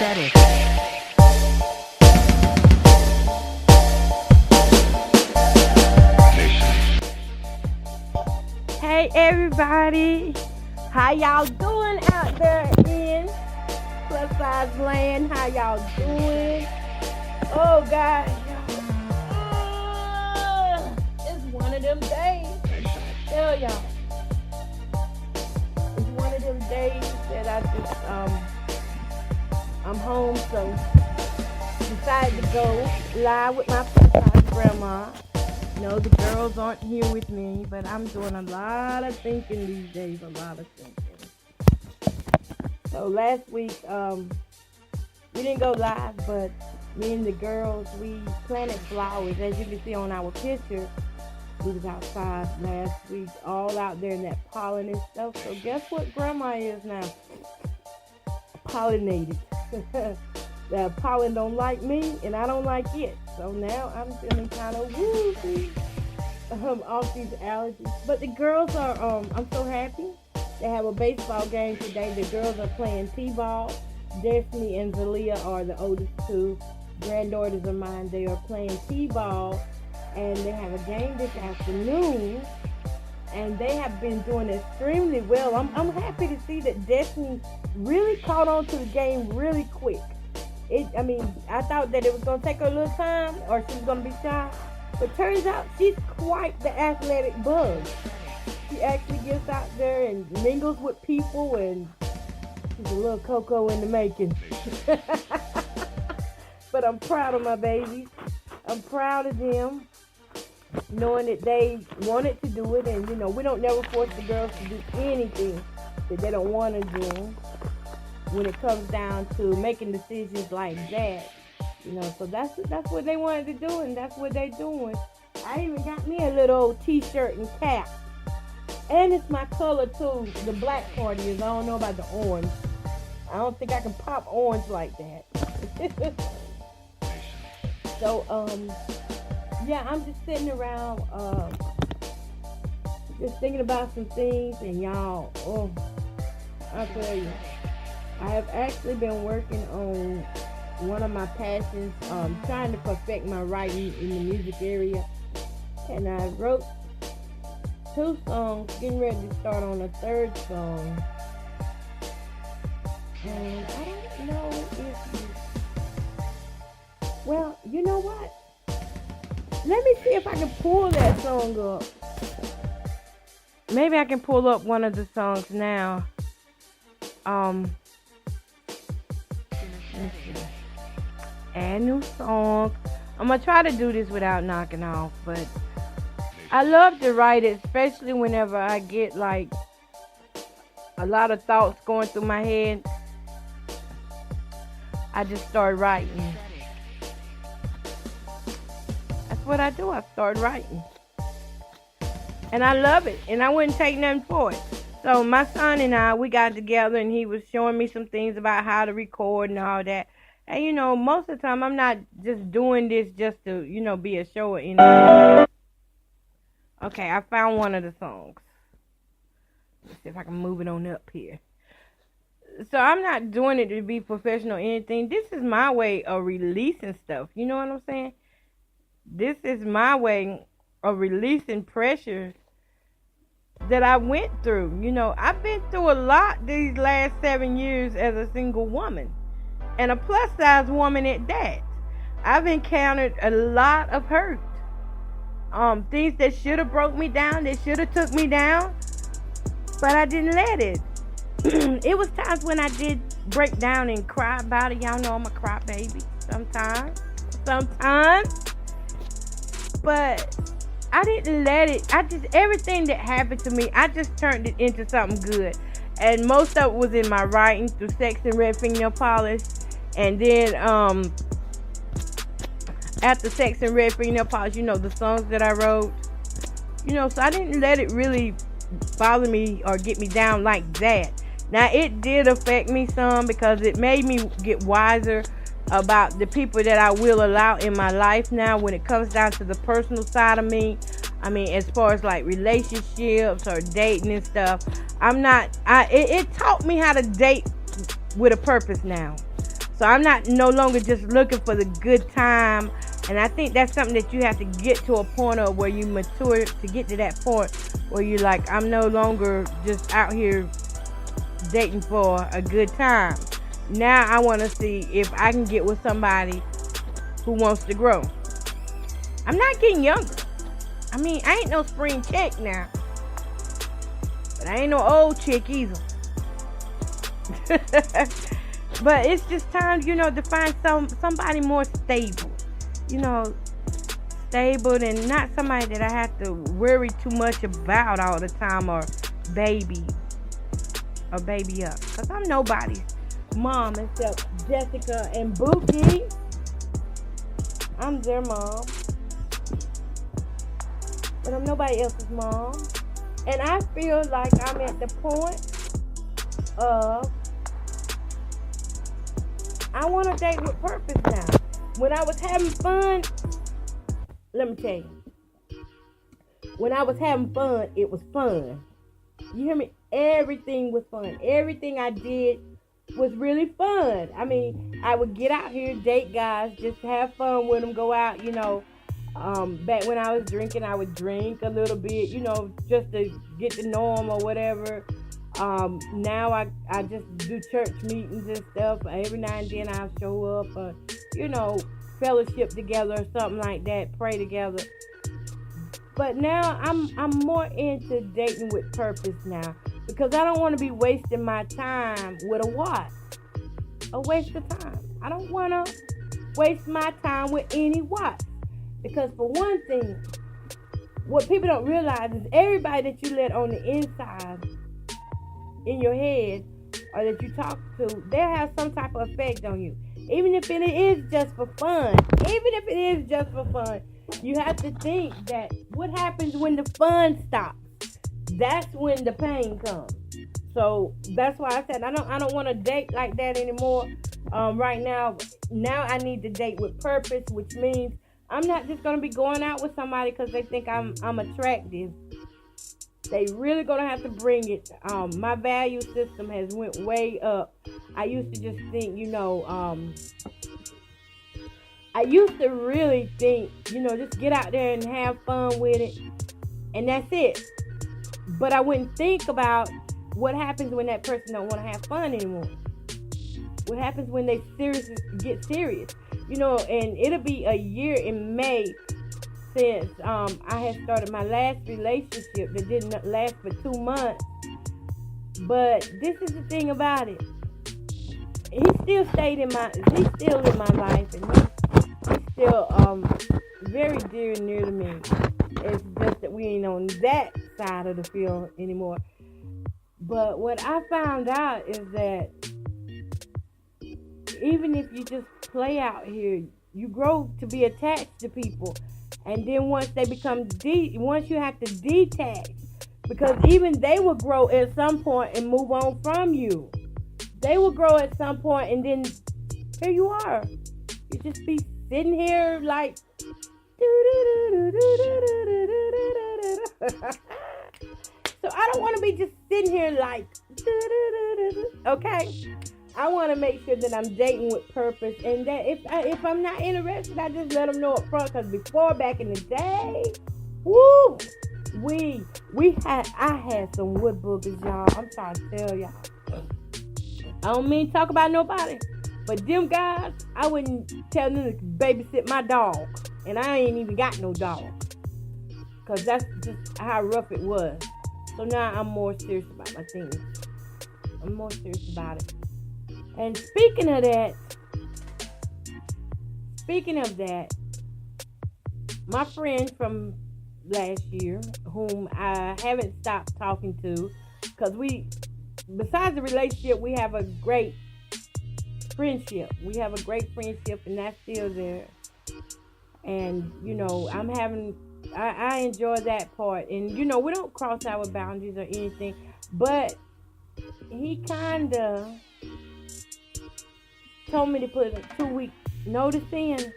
Set it. Hey everybody, how y'all doing out there in plus size land? How y'all doing? Oh God, it's one of them days. I tell y'all, it's one of them days that I'm home, so decided to go live with my plus size grandma. No, the girls aren't here with me, but I'm doing a lot of thinking these days, a lot of thinking. So last week, we didn't go live, but me and the girls, we planted flowers. As you can see on our picture, we was outside last week, all out there in that pollen and stuff. So guess what grandma is now? Pollinated. The pollen don't like me, and I don't like it. So now I'm feeling kind of woozy off these allergies. But the girls are, I'm so happy. They have a baseball game today. The girls are playing t-ball. Destiny and Zalia are the oldest two granddaughters of mine. They are playing t-ball, and they have a game this afternoon. And they have been doing extremely well. I'm happy to see that Destiny really caught on to the game really quick. I thought that it was going to take her a little time or she was going to be shy. But turns out she's quite the athletic bug. She actually gets out there and mingles with people, and she's a little Koko in the making. But I'm proud of my babies. I'm proud of them, knowing that they wanted to do it. And, we don't never force the girls to do anything that they don't want to do when it comes down to making decisions like that. So that's what they wanted to do, and that's what they doing. I even got me a little old t-shirt and cap. And it's my color too. The black part is. I don't know about the orange. I don't think I can pop orange like that. So, yeah, I'm just sitting around, just thinking about some things, and y'all, I'll tell you, I have actually been working on one of my passions, trying to perfect my writing in the music area. And I wrote 2 songs, getting ready to start on a 3rd song. And I don't know well, you know what? Let me see if I can pull that song up. Maybe I can pull up one of the songs now. Add new song. I'm gonna try to do this without knocking off, but I love to write it, especially whenever I get like a lot of thoughts going through my head. I just start writing. That's what I do. I start writing, and I love it, and I wouldn't take nothing for it. So my son and I, we got together, and he was showing me some things about how to record and all that. And, most of the time, I'm not just doing this just to, be a show or anything. Okay, I found one of the songs. Let's see if I can move it on up here. So I'm not doing it to be professional or anything. This is my way of releasing stuff. You know what I'm saying? This is my way of releasing pressure that I went through. I've been through a lot these last 7 years as a single woman. And a plus size woman at that. I've encountered a lot of hurt. Things that should have broke me down, that should have took me down, but I didn't let it. It was times when I did break down and cry about it. Y'all know I'm a cry baby sometimes. But I didn't let it. Everything that happened to me, I just turned it into something good. And most of it was in my writing through Sex and Red Fingernail Polish. And then after Sex and Red Fingernail Polish, the songs that I wrote. So I didn't let it really bother me or get me down like that. Now, it did affect me some because it made me get wiser about the people that I will allow in my life now when it comes down to the personal side of me. As far as like relationships or dating and stuff, it taught me how to date with a purpose now. So I'm not no longer just looking for the good time. And I think that's something that you have to get to a point of where you mature to get to that point where you're like, I'm no longer just out here dating for a good time. Now I want to see if I can get with somebody who wants to grow. I'm not getting younger. I mean, I ain't no spring chick now. But I ain't no old chick either. But it's just time, to find somebody more stable. Stable and not somebody that I have to worry too much about all the time or baby up. Because I'm nobody's mom except Jessica and Bookie. I'm their mom. But I'm nobody else's mom. And I feel like I'm at the point of I want to date with purpose now. When I was having fun, let me tell you. When I was having fun, it was fun. You hear me? Everything was fun. Everything I did was really fun. I mean, I would get out here, date guys, just have fun with them, go out, back when I was drinking, I would drink a little bit, just to get to know them or whatever. Now I just do church meetings and stuff. Every now and then I'll show up, fellowship together or something like that, pray together. But now I'm more into dating with purpose now, because I don't want to be wasting my time with a waste of time. I don't want to waste my time with any what. Because for one thing, what people don't realize is everybody that you let on the inside in your head or that you talk to, they'll have some type of effect on you. Even if it is just for fun. You have to think that what happens when the fun stops? That's when the pain comes. So that's why I said I don't want to date like that anymore. Right now I need to date with purpose, which means I'm not just gonna be going out with somebody because they think I'm attractive. They really gonna have to bring it. My value system has went way up. I used to just think, I used to really think, just get out there and have fun with it, and that's it. But I wouldn't think about what happens when that person don't want to have fun anymore. What happens when they get serious? And it'll be a year in May since I had started my last relationship that didn't last for 2 months. But this is the thing about it. He's still in my life, and he's still very dear and near to me. It's just that we ain't on that side of the field anymore. But what I found out is that even if you just play out here, you grow to be attached to people. And then once they become once you have to detach, because even they will grow at some point and move on from you. They will grow at some point, and then here you are. You just be sitting here like so I don't want to be just sitting here like okay. I want to make sure that I'm dating with purpose, and that if I'm not interested, I just let them know up front. Because before, back in the day, woo, I had some wood boogers, y'all. I'm trying to tell y'all. I don't mean to talk about nobody, but them guys, I wouldn't tell them to babysit my dog, and I ain't even got no dog, because that's just how rough it was. So now I'm more serious about my things. I'm more serious about it. And speaking of that, my friend from last year, whom I haven't stopped talking to, because besides the relationship, we have a great friendship. And that's still there. And, I enjoy that part. And, we don't cross our boundaries or anything. But he kind of told me to put a 2-week notice in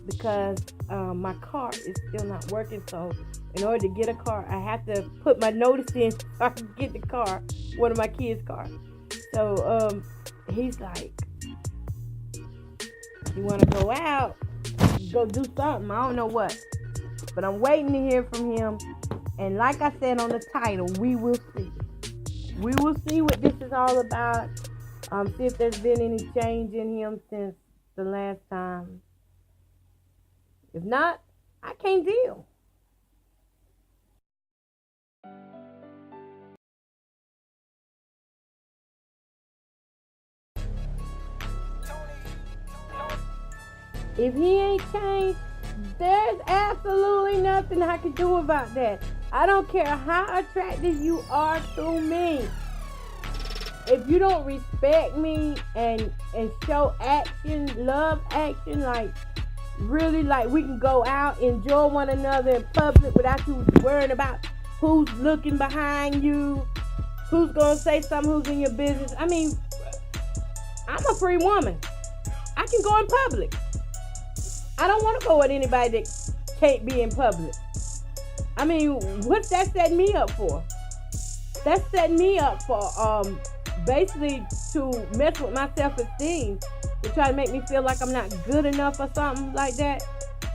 because my car is still not working. So in order to get a car, I have to put my notice in so I can get the car, one of my kids' cars. So he's like, you want to go out, go do something. I don't know what. But I'm waiting to hear from him. And like I said on the title, we will see. We will see what this is all about. See if there's been any change in him since the last time. If not, I can't deal. If he ain't changed, there's absolutely nothing I can do about that. I don't care how attractive you are to me. If you don't respect me and show action, love action, like really like we can go out, enjoy one another in public without you worrying about who's looking behind you, who's gonna say something, who's in your business. I mean, I'm a free woman. I can go in public. I don't want to go with anybody that can't be in public. I mean, what's that setting me up for? That's setting me up for basically to mess with my self-esteem, to try to make me feel like I'm not good enough or something like that.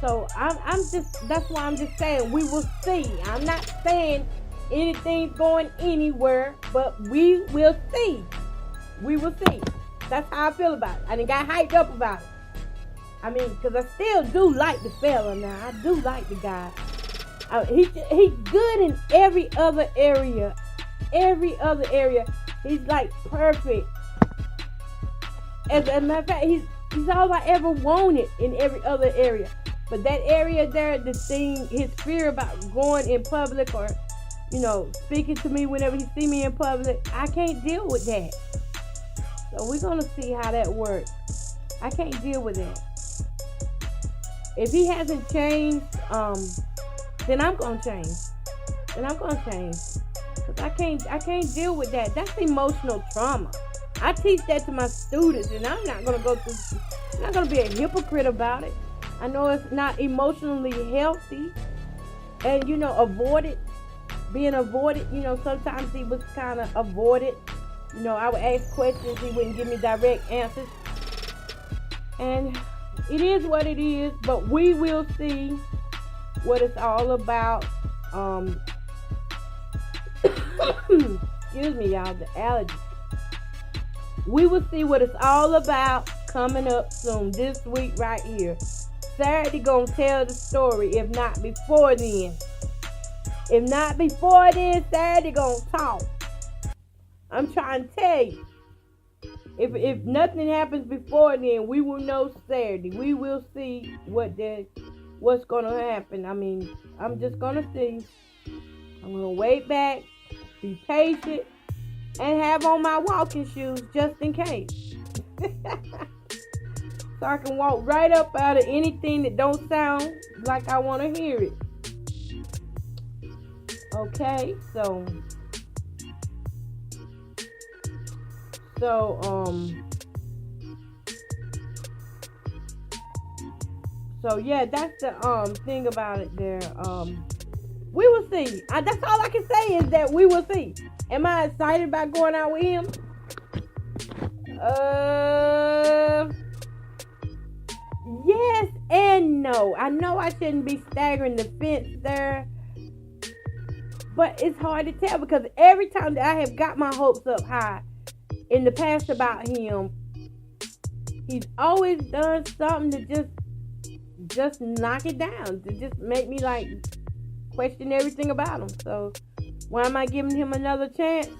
So I'm just, that's why I'm just saying we will see. I'm not saying anything's going anywhere, but we will see. We will see. That's how I feel about it. I done got hyped up about it. I mean, because I still do like the fella now. I do like the guy. He's good in every other area. Every other area. He's like perfect. As a matter of fact, he's all I ever wanted in every other area. But that area there, the thing, his fear about going in public or, speaking to me whenever he see me in public, I can't deal with that. So we're going to see how that works. I can't deal with that. If he hasn't changed, then I'm gonna change. Cause I can't deal with that. That's emotional trauma. I teach that to my students, and I'm not gonna be a hypocrite about it. I know it's not emotionally healthy, and being avoided. Sometimes he was kind of avoided. I would ask questions, he wouldn't give me direct answers, and it is what it is, but we will see what it's all about. Excuse me, y'all, the allergies. We will see what it's all about coming up soon, this week right here. Saturday gonna tell the story, if not before then. If not before then, Saturday gonna talk. I'm trying to tell you. If nothing happens before then, we will know Saturday. We will see what's gonna happen. I mean, I'm just gonna see. I'm gonna wait back, be patient, and have on my walking shoes just in case. So I can walk right up out of anything that don't sound like I want to hear it. Okay, so yeah, that's the thing about it there. We will see. That's all I can say is that we will see. Am I excited about going out with him? Yes and no. I know I shouldn't be staggering the fence there, but it's hard to tell because every time that I have got my hopes up high in the past about him, he's always done something to just knock it down, to just make me like question everything about him. So why am I giving him another chance?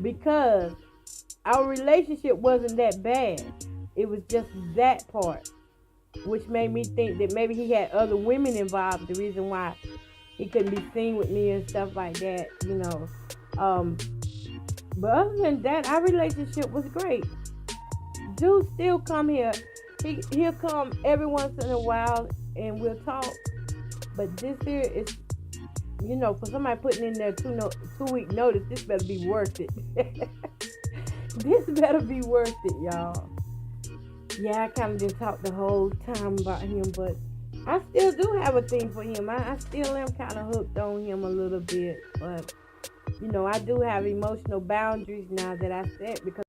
Because our relationship wasn't that bad. It was just that part, which made me think that maybe he had other women involved. The reason why he couldn't be seen with me and stuff like that, But other than that, our relationship was great. Dude still come here. He'll come every once in a while and we'll talk. But this here is, for somebody putting in their 2-week notice, this better be worth it. This better be worth it, y'all. Yeah, I kind of didn't talk the whole time about him, but I still do have a thing for him. I still am kind of hooked on him a little bit, but I do have emotional boundaries now that I set because